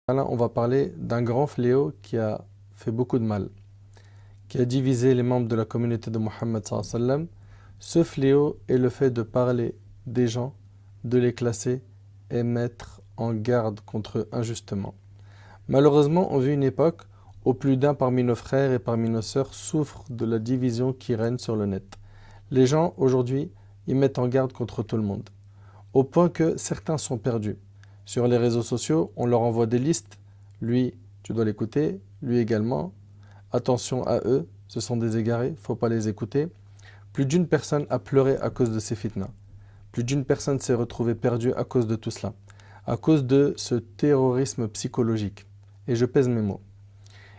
Là, on va parler d'un grand fléau qui a fait beaucoup de mal, qui a divisé les membres de la communauté de Mohammed sallallahu alayhi wa sallam. Ce fléau est le fait de parler des gens, de les classer et mettre en garde contre eux injustement. Malheureusement, on vit une époque où plus d'un parmi nos frères et parmi nos sœurs souffrent de la division qui règne sur le net. Les gens, aujourd'hui, ils mettent en garde contre tout le monde, au point que certains sont perdus. Sur les réseaux sociaux, on leur envoie des listes. Lui, tu dois l'écouter, lui également. Attention à eux, ce sont des égarés, il ne faut pas les écouter. Plus d'une personne a pleuré à cause de ces fitnas. Plus d'une personne s'est retrouvée perdue à cause de tout cela, à cause de ce terrorisme psychologique. Et je pèse mes mots.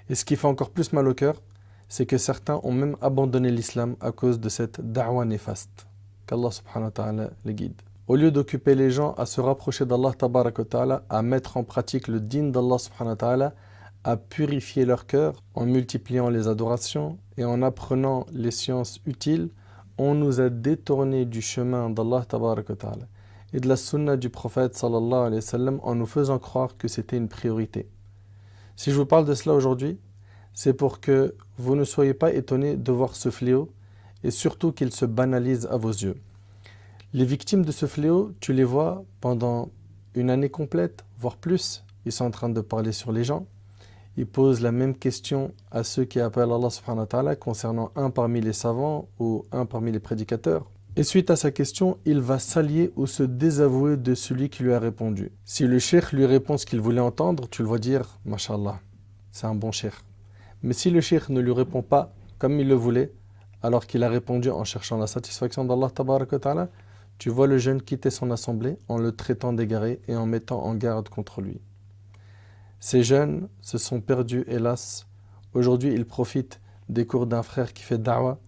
Et ce qui fait encore plus mal au cœur, c'est que certains ont même abandonné l'islam à cause de cette da'wa néfaste. Qu'Allah subhanahu wa ta'ala les guide. Au lieu d'occuper les gens à se rapprocher d'Allah tabarak wa ta'ala, à mettre en pratique le din d'Allah subhanahu wa ta'ala, à purifier leur cœur en multipliant les adorations et en apprenant les sciences utiles, on nous a détournés du chemin d'Allah tabarak wa ta'ala et de la sunna du prophète sallallahu alayhi wa sallam en nous faisant croire que c'était une priorité. Si je vous parle de cela aujourd'hui, c'est pour que vous ne soyez pas étonnés de voir ce fléau et surtout qu'il se banalise à vos yeux. Les victimes de ce fléau, tu les vois pendant une année complète, voire plus. Ils sont en train de parler sur les gens. Ils posent la même question à ceux qui appellent Allah subhanahu wa ta'ala concernant un parmi les savants ou un parmi les prédicateurs. Et suite à sa question, il va s'allier ou se désavouer de celui qui lui a répondu. Si le cheikh lui répond ce qu'il voulait entendre, tu le vois dire « Mashallah, c'est un bon cheikh ». Mais si le cheikh ne lui répond pas comme il le voulait, alors qu'il a répondu en cherchant la satisfaction d'Allah tabarak wa ta'ala, tu vois le jeune quitter son assemblée en le traitant d'égaré et en mettant en garde contre lui. Ces jeunes se sont perdus, hélas. Aujourd'hui, ils profitent des cours d'un frère qui fait da'wa.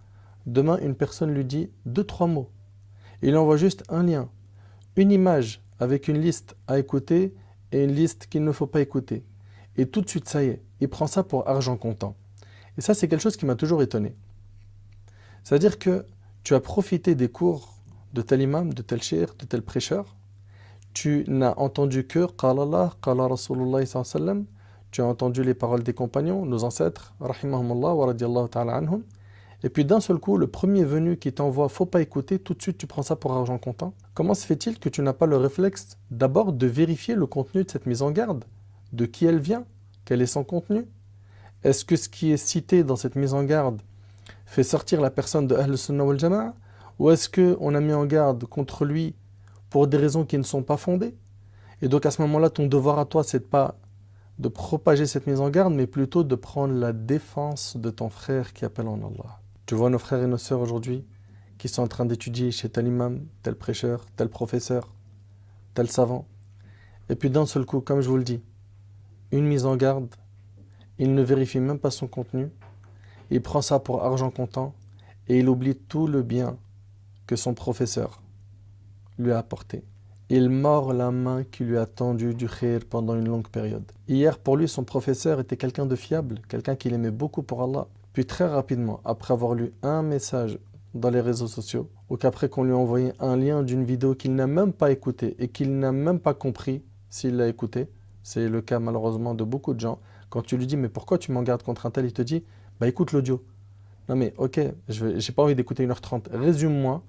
Demain, une personne lui dit 2-3 mots. Il envoie juste un lien, une image avec une liste à écouter et une liste qu'il ne faut pas écouter. Et tout de suite, ça y est, il prend ça pour argent comptant. Et ça, c'est quelque chose qui m'a toujours étonné. C'est-à-dire que tu as profité des cours de tel imam, de tel cheikh, de tel prêcheur. Tu n'as entendu que Qala Allah, Qala Rasulullah sallallahu alayhi wa sallam. Tu as entendu les paroles des compagnons, nos ancêtres, rahimahumullah wa radiyallahu ta'ala anhum. Et puis d'un seul coup, le premier venu qui t'envoie, faut pas écouter, tout de suite tu prends ça pour argent comptant. Comment se fait-il que tu n'as pas le réflexe d'abord de vérifier le contenu de cette mise en garde? De qui elle vient? Quel est son contenu? Est-ce que ce qui est cité dans cette mise en garde fait sortir la personne de Ahl Sunnah wal Jama'a? Ou est-ce qu'on a mis en garde contre lui pour des raisons qui ne sont pas fondées? Et donc à ce moment-là, ton devoir à toi, c'est pas de propager cette mise en garde, mais plutôt de prendre la défense de ton frère qui appelle en Allah. Tu vois nos frères et nos sœurs aujourd'hui qui sont en train d'étudier chez tel imam, tel prêcheur, tel professeur, tel savant. Et puis d'un seul coup, comme je vous le dis, une mise en garde, il ne vérifie même pas son contenu, il prend ça pour argent comptant et il oublie tout le bien que son professeur lui a apporté. Il mord la main qui lui a tendu du khir pendant une longue période. Hier, pour lui, son professeur était quelqu'un de fiable, quelqu'un qu'il aimait beaucoup pour Allah. Puis très rapidement, après avoir lu un message dans les réseaux sociaux, ou qu'après qu'on lui a envoyé un lien d'une vidéo qu'il n'a même pas écoutée et qu'il n'a même pas compris s'il l'a écoutée, c'est le cas malheureusement de beaucoup de gens, quand tu lui dis « mais pourquoi tu m'en gardes contre un tel ?» il te dit « bah écoute l'audio ». Non mais ok, j'ai pas envie d'écouter 1h30, résume-moi,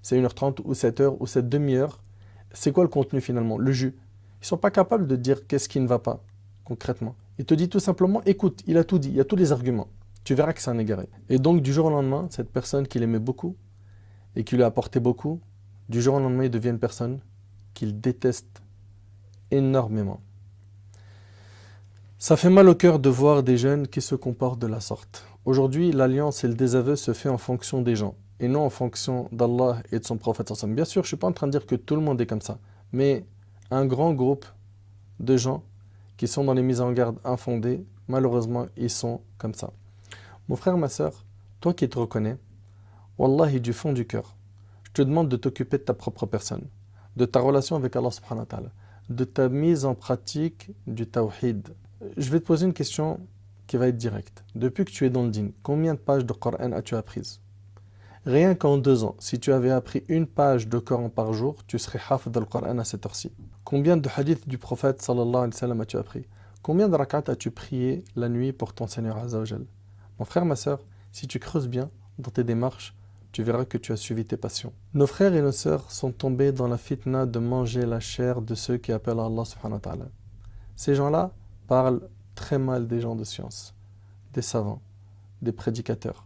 c'est 1h30 ou 7h ou cette demi-heure, c'est quoi le contenu finalement, le jus? Ils sont pas capables de dire qu'est-ce qui ne va pas, concrètement. Il te dit tout simplement, écoute, il a tout dit, il y a tous les arguments. Tu verras que c'est un égaré. Et donc, du jour au lendemain, cette personne qu'il aimait beaucoup et qui lui a apporté beaucoup, du jour au lendemain, il devient une personne qu'il déteste énormément. Ça fait mal au cœur de voir des jeunes qui se comportent de la sorte. Aujourd'hui, l'alliance et le désaveu se fait en fonction des gens et non en fonction d'Allah et de son prophète. Bien sûr, je ne suis pas en train de dire que tout le monde est comme ça, mais un grand groupe de gens qui sont dans les mises en garde infondées, malheureusement, ils sont comme ça. Mon frère, ma soeur, toi qui te reconnais, Wallahi, du fond du cœur, je te demande de t'occuper de ta propre personne, de ta relation avec Allah subhanahu wa ta'ala, de ta mise en pratique du tawhid. Je vais te poser une question qui va être directe. Depuis que tu es dans le dîn, combien de pages de Coran as-tu apprises? Rien qu'en 2 ans, si tu avais appris une page de Coran par jour, tu serais hafid al-Coran à cette heure-ci. Combien de hadiths du prophète sallallahu alayhi wa sallam as-tu appris? Combien de rak'at as-tu prié la nuit pour ton Seigneur Azza wa Jal? Mon frère, ma sœur, si tu creuses bien dans tes démarches, tu verras que tu as suivi tes passions. Nos frères et nos sœurs sont tombés dans la fitna de manger la chair de ceux qui appellent Allah subhanahu wa ta'ala. Ces gens-là parlent très mal des gens de science, des savants, des prédicateurs.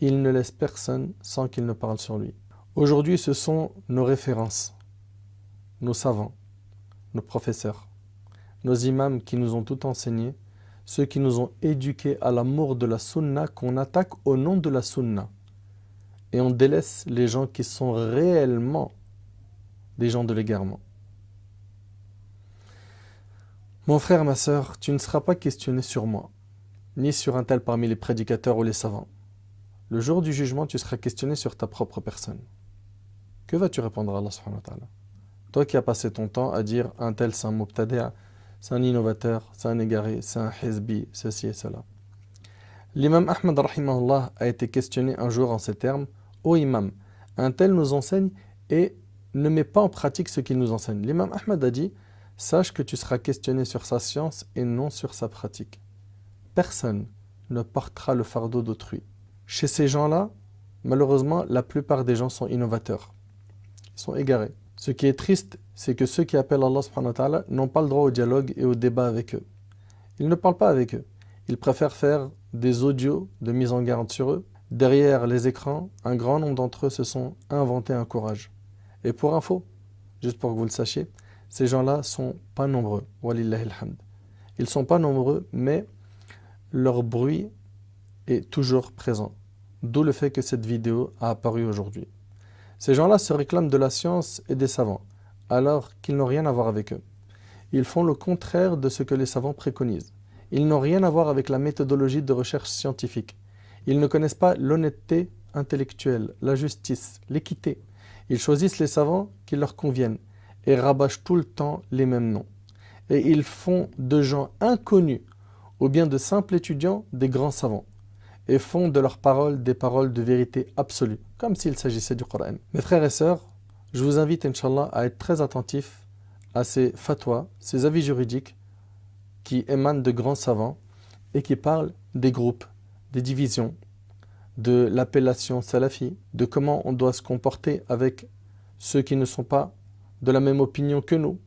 Ils ne laissent personne sans qu'ils ne parlent sur lui. Aujourd'hui, ce sont nos références, nos savants, nos professeurs, nos imams qui nous ont tout enseigné, ceux qui nous ont éduqués à l'amour de la sunna qu'on attaque au nom de la sunna. Et on délaisse les gens qui sont réellement des gens de l'égarement. Mon frère, ma sœur, tu ne seras pas questionné sur moi, ni sur un tel parmi les prédicateurs ou les savants. Le jour du jugement, tu seras questionné sur ta propre personne. Que vas-tu répondre à Allah subhanahu wa ta'ala? Toi qui as passé ton temps à dire un tel c'est un mubtadi', c'est un innovateur, c'est un égaré, c'est un hizbi, ceci et cela. L'imam Ahmad rahimahullah a été questionné un jour en ces termes: ô imam, un tel nous enseigne et ne met pas en pratique ce qu'il nous enseigne. L'imam Ahmad a dit: sache que tu seras questionné sur sa science et non sur sa pratique. Personne ne portera le fardeau d'autrui. Chez ces gens-là, malheureusement, la plupart des gens sont innovateurs. Ils sont égarés. Ce qui est triste, c'est que ceux qui appellent Allah subhanahu wa ta'ala n'ont pas le droit au dialogue et au débat avec eux. Ils ne parlent pas avec eux. Ils préfèrent faire des audios de mise en garde sur eux. Derrière les écrans, un grand nombre d'entre eux se sont inventés un courage. Et pour info, juste pour que vous le sachiez, ces gens-là sont pas nombreux. Walillahi alhamd. Ils sont pas nombreux, mais leur bruit est toujours présent. D'où le fait que cette vidéo a apparu aujourd'hui. Ces gens-là se réclament de la science et des savants, alors qu'ils n'ont rien à voir avec eux. Ils font le contraire de ce que les savants préconisent. Ils n'ont rien à voir avec la méthodologie de recherche scientifique. Ils ne connaissent pas l'honnêteté intellectuelle, la justice, l'équité. Ils choisissent les savants qui leur conviennent et rabâchent tout le temps les mêmes noms. Et ils font de gens inconnus ou bien de simples étudiants des grands savants et font de leurs paroles des paroles de vérité absolue, comme s'il s'agissait du Coran. Mes frères et sœurs, je vous invite, Inch'Allah, à être très attentifs à ces fatwas, ces avis juridiques qui émanent de grands savants et qui parlent des groupes, des divisions, de l'appellation salafi, de comment on doit se comporter avec ceux qui ne sont pas de la même opinion que nous,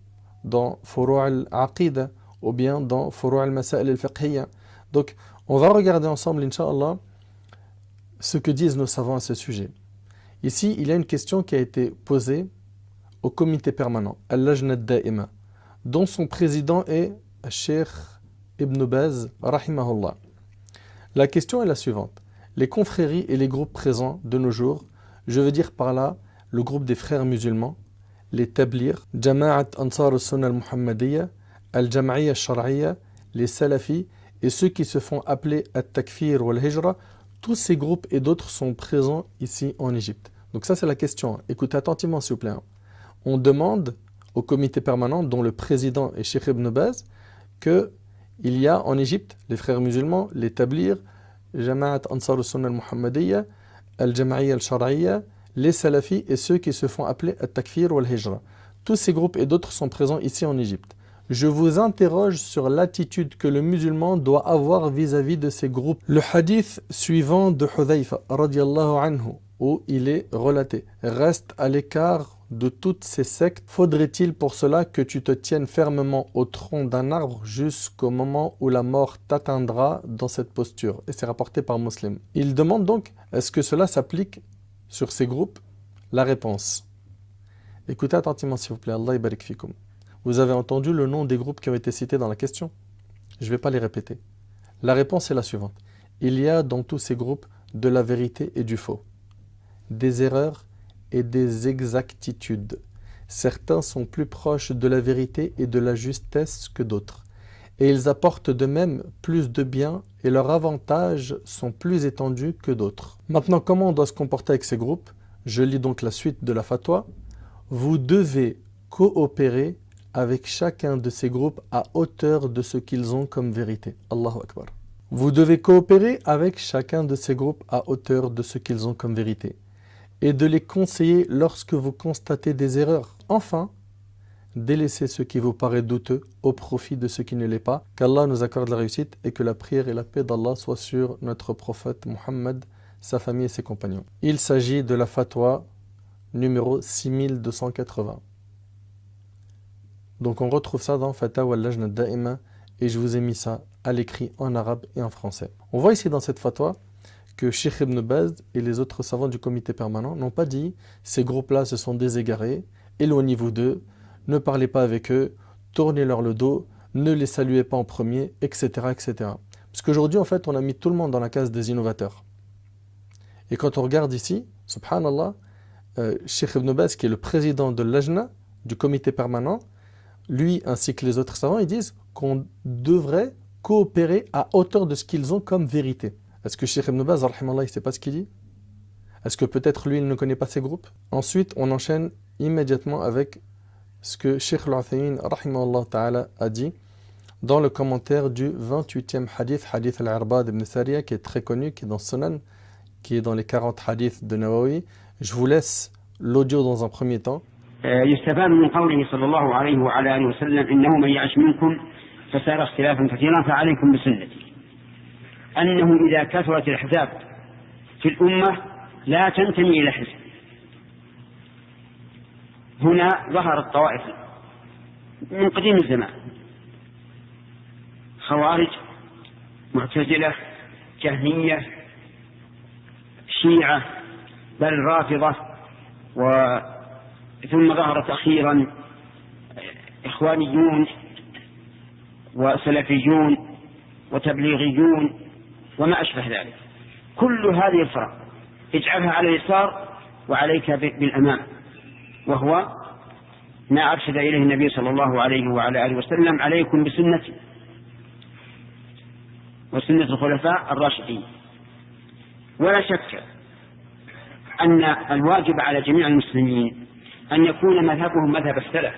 dans Furu' al-Aqida ou bien dans Furu' al-Masail al-Fiqhiyya. Donc, on va regarder ensemble, Inch'Allah, ce que disent nos savants à ce sujet. Ici, il y a une question qui a été posée au comité permanent, Al-Lajna al-Da'ima, dont son président est Cheikh Ibn Baz, rahimahullah. La question est la suivante. Les confréries et les groupes présents de nos jours, je veux dire par là le groupe des frères musulmans, les Tablir, Jama'at Ansar al-Sunnah al-Muhammadiyya, Al-Jam'iyya al-Shar'iyya, les Salafis et ceux qui se font appeler At-Takfir ou Al-Hijra, tous ces groupes et d'autres sont présents ici en Égypte. Donc ça c'est la question. Écoutez attentivement s'il vous plaît. On demande au comité permanent, dont le président est Cheikh Ibn Baz, qu'il y a en Égypte les frères musulmans, les Tablir, Jama'at Ansar al-Sunnah al-Muhammadiyya, Al-Jam'iyya al-Shar'iyya, les Salafis et ceux qui se font appeler At-Takfir ou Al-Hijra. Tous ces groupes et d'autres sont présents ici en Égypte. Je vous interroge sur l'attitude que le musulman doit avoir vis-à-vis de ces groupes. Le hadith suivant de Hudhayfa, radiyallahu anhu, où il est relaté: reste à l'écart de toutes ces sectes. Faudrait-il pour cela que tu te tiennes fermement au tronc d'un arbre jusqu'au moment où la mort t'atteindra dans cette posture? Et c'est rapporté par Muslim. Il demande donc, est-ce que cela s'applique sur ces groupes? La réponse. Écoutez attentivement s'il vous plaît. Allah yabarik fikum. Vous avez entendu le nom des groupes qui ont été cités dans la question? Je ne vais pas les répéter. La réponse est la suivante. Il y a dans tous ces groupes de la vérité et du faux, des erreurs et des exactitudes. Certains sont plus proches de la vérité et de la justesse que d'autres. Et ils apportent de même plus de bien et leurs avantages sont plus étendus que d'autres. Maintenant, comment on doit se comporter avec ces groupes? Je lis donc la suite de la fatwa. Vous devez coopérer avec chacun de ces groupes à hauteur de ce qu'ils ont comme vérité. Allahu Akbar. Vous devez coopérer avec chacun de ces groupes à hauteur de ce qu'ils ont comme vérité et de les conseiller lorsque vous constatez des erreurs. Enfin, délaissez ce qui vous paraît douteux au profit de ce qui ne l'est pas, qu'Allah nous accorde la réussite et que la prière et la paix d'Allah soient sur notre prophète Muhammad, sa famille et ses compagnons. Il s'agit de la fatwa numéro 6280. Donc on retrouve ça dans Fatawa al-Lajna Da'ima et je vous ai mis ça à l'écrit en arabe et en français. On voit ici dans cette fatwa que Cheikh Ibn Baz et les autres savants du comité permanent n'ont pas dit ces groupes-là se sont déségarés, éloignez-vous d'eux, ne parlez pas avec eux, tournez-leur le dos, ne les saluez pas en premier, etc. etc. Parce qu'aujourd'hui, en fait, on a mis tout le monde dans la case des innovateurs. Et quand on regarde ici, subhanallah, Cheikh Ibn Baz, qui est le président de l'Ajna, du comité permanent, lui ainsi que les autres savants, ils disent qu'on devrait coopérer à hauteur de ce qu'ils ont comme vérité. Est-ce que Cheikh Ibn Baz, rahimallah, il ne sait pas ce qu'il dit? Est-ce que peut-être lui, il ne connaît pas ces groupes? Ensuite, on enchaîne immédiatement avec ce que Cheikh Al-Uthaymin, rahimallah ta'ala, a dit dans le commentaire du 28e hadith, hadith Al-Irbad ibn Sariya, qui est très connu, qui est dans Sunan, qui est dans les 40 hadiths de Nawawi. Je vous laisse l'audio dans un premier temps. يستفاد من قوله صلى الله عليه وعلى آله وسلم إنه من يعش منكم فسيرى اختلافا كثيرا فعليكم بسنتي أنه إذا كثرت الأحزاب في الأمة لا تنتمي إلى حزب. هنا ظهرت طوائف من قديم الزمان، خوارج، معتزلة، جهمية، شيعة، بل رافضة، ثم ظهرت أخيرا إخوانيون وسلفيون وتبليغيون وما أشبه ذلك. كل هذه الفرق اجعلها على اليسار وعليك بالأمام، وهو ما أرشد إليه النبي صلى الله عليه وعلى آله وسلم: عليكم بسنتي وسنة الخلفاء الراشدين. ولا شك أن الواجب على جميع المسلمين أن يكون مذهبهم مذهب السلف،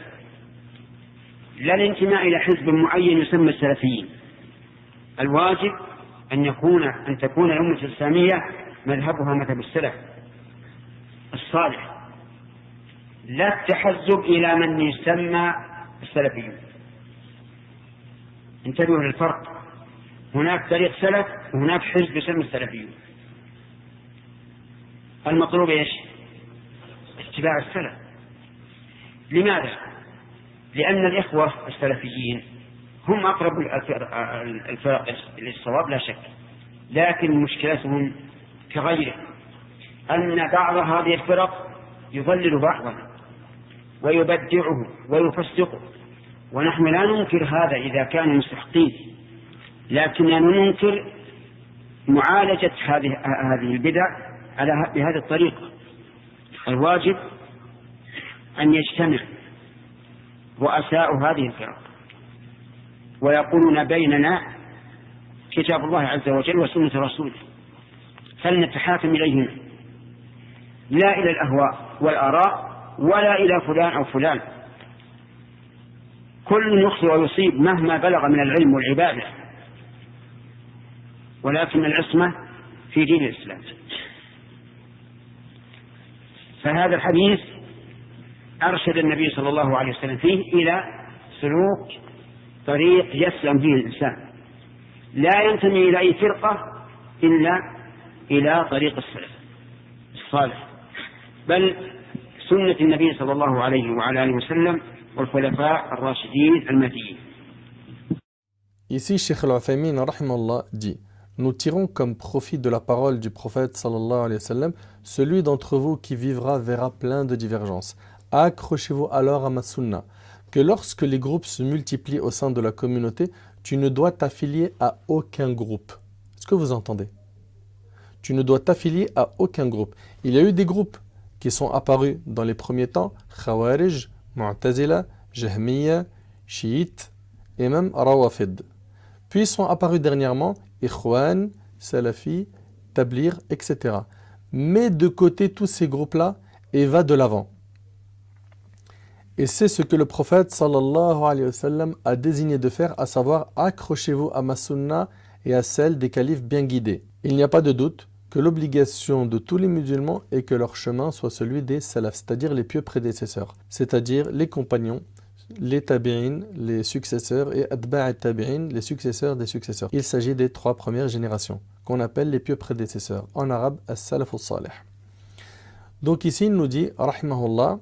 لا الانتماء إلى حزب معين يسمى السلفيين. الواجب أن تكون الأمة الإسلامية مذهبها مذهب السلف الصالح، لا التحزب إلى من يسمى السلفيون. انتبهوا للفرق، هناك طريق سلف وهناك حزب يسمى السلفيون. المطلوب ايش؟ اتباع السلف. لماذا؟ لأن الإخوة السلفيين هم أقرب الفرق للصواب لا شك، لكن مشكلتهم كغيره أن بعض هذه الفرق يضلل بعضا ويبدعه ويفسقه، ونحن لا ننكر هذا إذا كانوا مستحقين، لكننا ننكر معالجة هذه البدع بهذه الطريقة. الواجب أن يجتمع رؤساء هذه الفرق ويقولون بيننا كتاب الله عز وجل وسنة رسوله، فلنتحاكم إليهما، لا إلى الأهواء والآراء ولا إلى فلان أو فلان. كل يخطئ ويصيب مهما بلغ من العلم والعبادة، ولكن العصمة في دين الإسلام. فهذا الحديث أرشد النبي صلى الله عليه وسلم فيه إلى سلوك طريق يسلم فيه الإنسان، لا ينتمي إلى أي فرقة إلا إلى طريق السلف الصالح، بل سنة النبي صلى الله عليه وعلى آله وسلم والخلفاء الراشدين المهديين. Ici, Cheikh Al-Uthaymin rahimahullah dit: nous tirons comme profit de la parole du prophète sallallahu alayhi wa sallam: celui d'entre vous qui vivra verra plein de divergences. Accrochez-vous alors à ma sunna, que lorsque les groupes se multiplient au sein de la communauté, tu ne dois t'affilier à aucun groupe. Est-ce que vous entendez? Tu ne dois t'affilier à aucun groupe. Il y a eu des groupes qui sont apparus dans les premiers temps: Khawarij, Mu'tazila, Jahmiya, Chiites et même Rawafid. Puis sont apparus dernièrement Ikhwan, Salafi, Tabligh, etc. Mets de côté tous ces groupes-là et va de l'avant. Et c'est ce que le prophète sallallahu alayhi wa sallam a désigné de faire, à savoir: accrochez-vous à ma sunna et à celle des califes bien guidés. Il n'y a pas de doute que l'obligation de tous les musulmans est que leur chemin soit celui des salaf, c'est-à-dire les pieux prédécesseurs, c'est-à-dire les compagnons, les tabi'in, les successeurs, et atba' tabi'in, les successeurs des successeurs. Il s'agit des 3 premières générations, qu'on appelle les pieux prédécesseurs. En arabe, as-salaf as-salih. Donc ici, il nous dit, rahimahullah,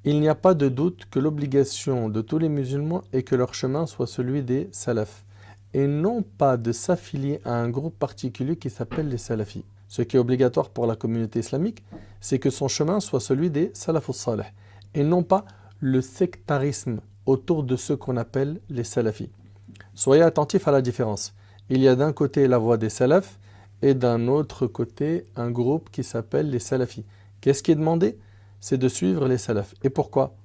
il n'y a pas de doute que l'obligation de tous les musulmans est que leur chemin soit celui des salafs, et non pas de s'affilier à un groupe particulier qui s'appelle les salafis. Ce qui est obligatoire pour la communauté islamique, c'est que son chemin soit celui des salaf as-salih, et non pas le sectarisme autour de ceux qu'on appelle les salafis. Soyez attentifs à la différence. Il y a d'un côté la voie des salafs, et d'un autre côté un groupe qui s'appelle les salafis. Qu'est-ce qui est demandé? C'est de suivre les salafs. Et pourquoi?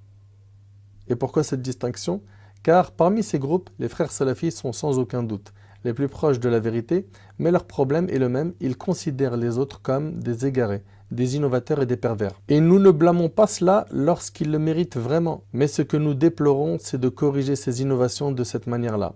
Et pourquoi cette distinction? Car parmi ces groupes, les frères salafis sont sans aucun doute les plus proches de la vérité, mais leur problème est le même, ils considèrent les autres comme des égarés, des innovateurs et des pervers. Et nous ne blâmons pas cela lorsqu'ils le méritent vraiment, mais ce que nous déplorons, c'est de corriger ces innovations de cette manière-là.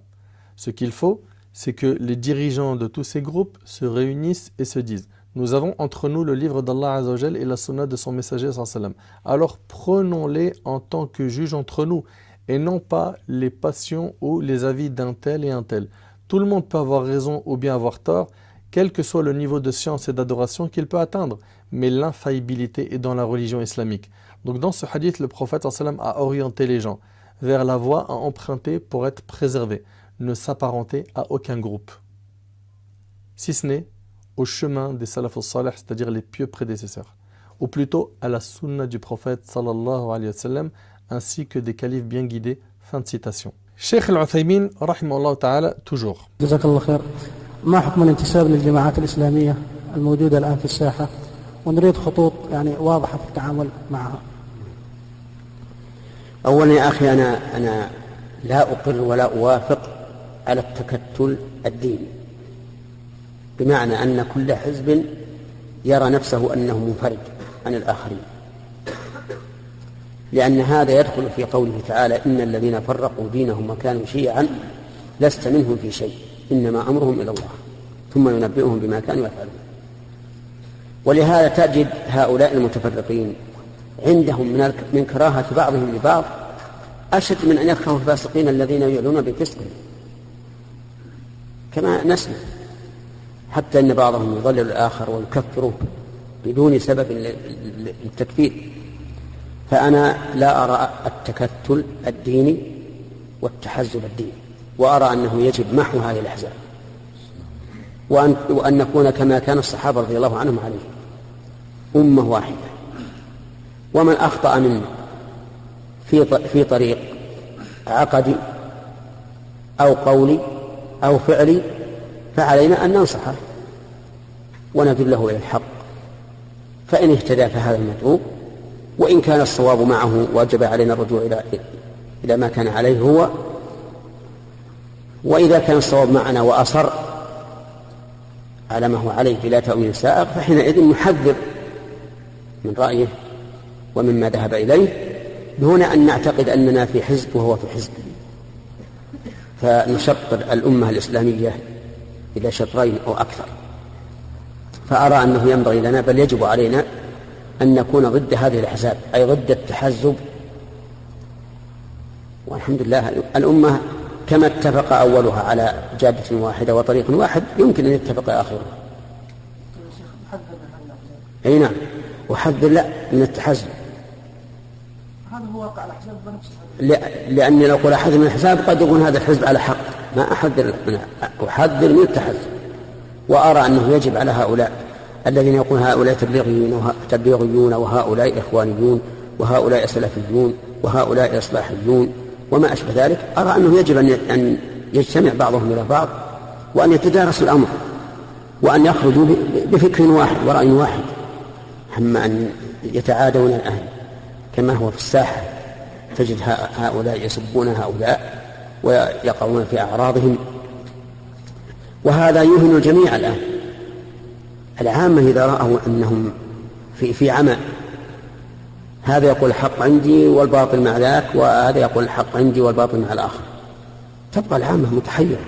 Ce qu'il faut, c'est que les dirigeants de tous ces groupes se réunissent et se disent: nous avons entre nous le livre d'Allah Azza wa Jal et la sunna de son messager sallallahu alayhi wa sallam. Alors prenons-les en tant que juges entre nous, et non pas les passions ou les avis d'un tel et un tel. Tout le monde peut avoir raison ou bien avoir tort, quel que soit le niveau de science et d'adoration qu'il peut atteindre, mais l'infaillibilité est dans la religion islamique. Donc dans ce hadith, le prophète sallallahu alayhi wa sallam a orienté les gens vers la voie à emprunter pour être préservés, ne s'apparenter à aucun groupe, si ce n'est au chemin des salaf as-salih, c'est-à-dire les pieux prédécesseurs, ou plutôt à la sunna du prophète sallallahu alayhi wa sallam, ainsi que des califes bien guidés. Fin de citation. Cheikh Al-Uthaymin, rahimahullah ta'ala, toujours. جزاك الله خير. ما حكم الانتساب للجماعات الإسلامية الموجودة الآن في الساحة ونريد خطوط يعني واضحة في التعامل معها؟ أولا يا أخي أنا لا أقر ولا أوافق على التكتل الديني، بمعنى أن كل حزب يرى نفسه أنه منفرد عن الآخرين، لأن هذا يدخل في قوله تعالى: إن الذين فرقوا دينهم وكانوا شيعا لست منهم في شيء إنما أمرهم إلى الله ثم ينبئهم بما كانوا يفعلون. ولهذا تجد هؤلاء المتفرقين عندهم من كراهة بعضهم لبعض أشد من أن يكرهوا الفاسقين الذين يعلنون بفسقهم، كما نسمع حتى أن بعضهم يضلل الآخر ويكفره بدون سبب للتكفير. فأنا لا أرى التكتل الديني والتحزب الديني، وأرى أنه يجب محو هذه الأحزاب، وأن نكون كما كان الصحابة رضي الله عنهم عليه، أمة واحدة. ومن أخطأ منا في طريق عقدي أو قولي أو فعلي فعلينا أن ننصحه وندله إلى الحق، فإن اهتدى فهذا المطلوب، وإن كان الصواب معه وجب علينا الرجوع إلى ما كان عليه هو، وإذا كان الصواب معنا وأصر على ما هو عليه بلا تأويل سائغ فحينئذ نحذر من رأيه ومما ذهب إليه، دون أن نعتقد أننا في حزب وهو في حزب، فنشطر الأمة الإسلامية إلى شطرين أو أكثر. فأرى أنه ينبغي لنا بل يجب علينا أن نكون ضد هذه الأحزاب، أي ضد التحزب. والحمد لله الأمة كما اتفق أولها على جادة واحدة وطريق واحد يمكن أن يتفق آخرها. أي نعم، وحذر لا من التحزب. هذا هو واقع الأحزاب بنفسه، لأني لو قل أحد من الأحزاب قد يكون هذا الحزب على حق، ما أحذر من التحزب. وأرى أنه يجب على هؤلاء الذين يقول هؤلاء تبليغيون وهؤلاء إخوانيون وهؤلاء سلفيون وهؤلاء إصلاحيون وما أشبه ذلك، أرى أنه يجب أن يجتمع بعضهم إلى بعض وأن يتدارسوا الأمر وأن يخرجوا بفكر واحد ورأي واحد، أما أن يتعادون الآن كما هو في الساحة. تجد هؤلاء يسبون هؤلاء ويقعون في أعراضهم، وهذا يهن الجميع الآن. العامة إذا رأوا أنهم في عمى، هذا يقول الحق عندي والباطل مع ذاك، وهذا يقول الحق عندي والباطل مع الآخر، تبقى العامة متحيرة.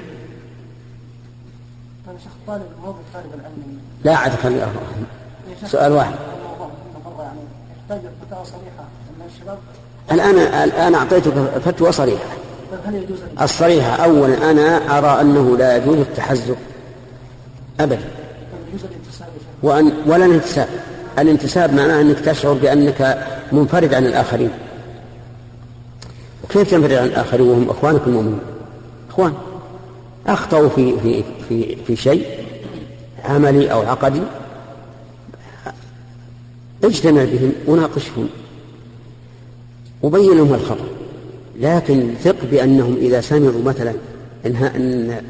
أنا شخص طالب موظف طالب العلم، لا عاد خلي سؤال واحد. يعني يحتاج فتاوى صريحة من الشباب الآن أعطيتك فتوى صريحة. الصريحة أولا أنا أرى أنه لا يجوز التحزب أبدا، ولا الانتساب. الانتساب معناه أنك تشعر بأنك منفرد عن الآخرين. وكيف تنفرد عن الآخرين وهم أخوانك المؤمنين؟ أخوان أخطأوا في شيء عملي أو عقدي، اجتمع بهم وناقشهم وبين لهم الخطأ، لكن ثق بأنهم إذا سمعوا مثلا إن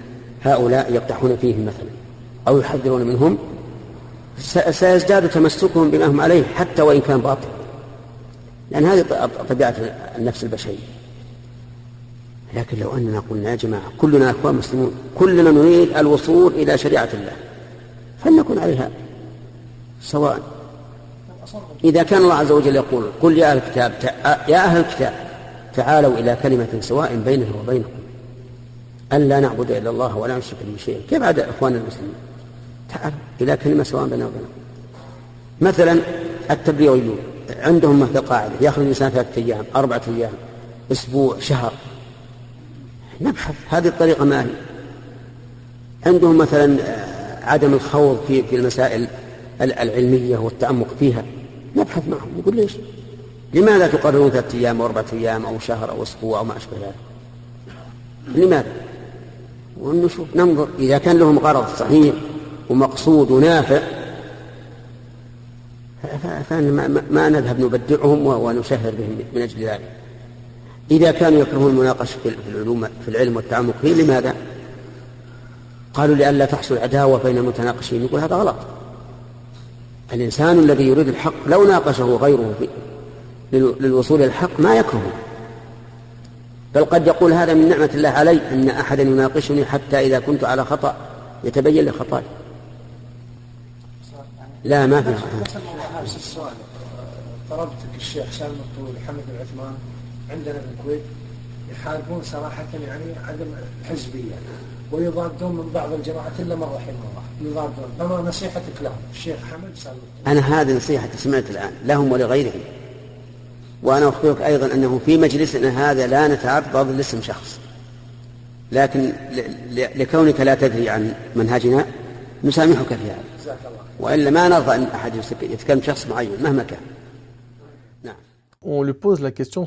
هؤلاء يقدحون فيهم مثلا أو يحذرون منهم سيزداد تمسكهم بما هم عليه حتى وإن كان باطل، لأن هذه طبيعة النفس البشرية. لكن لو أننا قلنا يا جماعة كلنا أخوان مسلمون، كلنا نريد الوصول إلى شريعة الله، فلنكن عليها سواء. إذا كان الله عز وجل يقول قل يا أهل الكتاب تعالوا إلى كلمة سواء بيننا وبينكم ألا نعبد إلا الله ولا نشرك به شيئا، كيف عاد أخواننا المسلمين؟ تعالوا إلى كلمة سواء بيننا وبينكم. مثلا التبليغيون عندهم مثل قاعدة يأخذ الإنسان 3 أيام 4 أيام أسبوع شهر، نبحث هذه الطريقة ما هي. عندهم مثلا عدم الخوض في المسائل العلمية والتعمق فيها، نبحث معهم نقول ليش لماذا تقررون 3 أيام أو 4 أيام أو شهر أو أسبوع أو ما أشبه ذلك؟ لماذا؟ ونشوف ننظر إذا كان لهم غرض صحيح ومقصود ونافع ما نذهب نبدعهم ونشهر بهم من أجل ذلك. إذا كانوا يكرهون المناقشة في العلم والتعمق فيه، لماذا؟ قالوا لئلا تحصل عداوة بين المتناقشين. يقول هذا غلط. الإنسان الذي يريد الحق لو ناقشه غيره للوصول إلى الحق ما يكرهه، بل قد يقول هذا من نعمة الله علي أن أحدا يناقشني حتى إذا كنت على خطأ يتبين لي خطأي. لا ما في نفس السؤال. طلبتك الشيخ سالم الطويل محمد العثمان عندنا بالكويت يحاربون صراحة يعني عدم الحزبية ويضادون من بعض الجماعات إلا من رحمه الله، يضادون. فما نصيحتك لهم الشيخ حمد سالم الطويل؟ أنا هذه نصيحتي سمعت الآن لهم ولغيرهم، وأنا أخبرك أيضا أنه في مجلسنا هذا لا نتعرض لاسم شخص، لكن لكونك لا تدري عن منهجنا نسامحك في هذا، وإلا ما نرضى أن أحد يتكلم شخص معين مهما كان. On lui pose la question